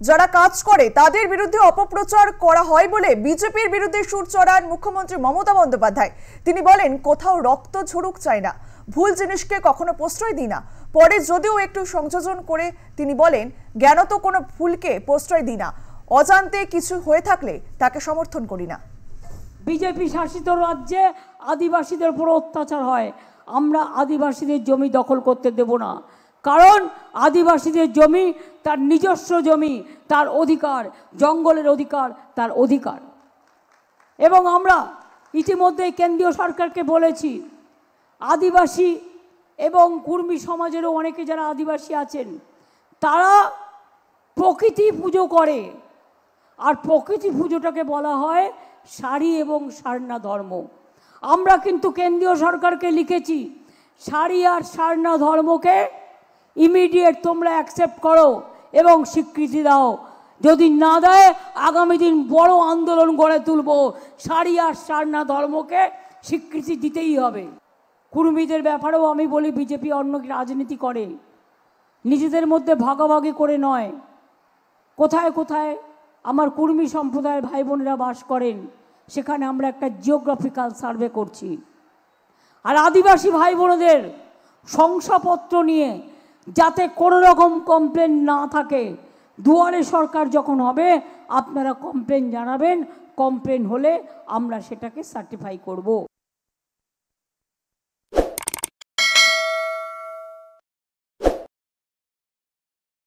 যারা কাজ করে তাদের বিরুদ্ধে অপপ্রচার করা হয় বলে বিজেপির বিরুদ্ধে সুর চড়ান মুখ্যমন্ত্রী মমতা বন্দ্যোপাধ্যায়। তিনি বলেন, কোথাও রক্ত ঝরুক চাই না, ভুল জিনিসকে কখনো প্রশ্রয় দিই না। পরে যদিও একটু সংযোজন করে তিনি বলেন, জ্ঞানত কোনো ভুলকে প্রশ্রয় দিই না, অজান্তে কিছু হয়ে থাকলে তাকে সমর্থন করি না। বিজেপি শাসিত রাজ্যে আদিবাসীদের উপর অত্যাচার হয়, আমরা আদিবাসীদের জমি দখল করতে দেব না। কারণ আদিবাসীদের জমি তার নিজস্ব জমি, তার অধিকার, জঙ্গলের অধিকার তার অধিকার। এবং আমরা ইতিমধ্যে কেন্দ্রীয় সরকারকে বলেছি, আদিবাসী এবং কুর্মী সমাজেরও অনেকে যারা আদিবাসী আছেন তারা প্রকৃতি পুজো করে, আর প্রকৃতি পুজোটাকে বলা হয় সারি এবং সারনা ধর্ম। আমরা কিন্তু কেন্দ্রীয় সরকারকে লিখেছি, সারি আর সারনা ধর্মকে ইমিডিয়েট তোমরা অ্যাকসেপ্ট করো এবং স্বীকৃতি দাও। যদি না দেয় আগামী দিন বড় আন্দোলন গড়ে তুলব, সারি আর সারনা ধর্মকে স্বীকৃতি দিতেই হবে। কুর্মীদের ব্যাপারেও আমি বলি, বিজেপি অন্য রাজনীতি করে, নিজেদের মধ্যে ভাগাভাগি করে নয়। কোথায় কোথায় আমার কুর্মী সম্প্রদায়ের ভাই বোনেরা বাস করেন সেখানে আমরা একটা জিওগ্রাফিক্যাল সার্ভে করছি। আর আদিবাসী ভাই বোনেদের শংসাপত্র নিয়ে যাতে কোনো রকম কমপ্লেন না থাকে, দুয়ারে সরকার যখন হবে আপনারা কমপ্লেন জানাবেন, কমপ্লেন হলে আমরা সেটাকে সার্টিফাই করব।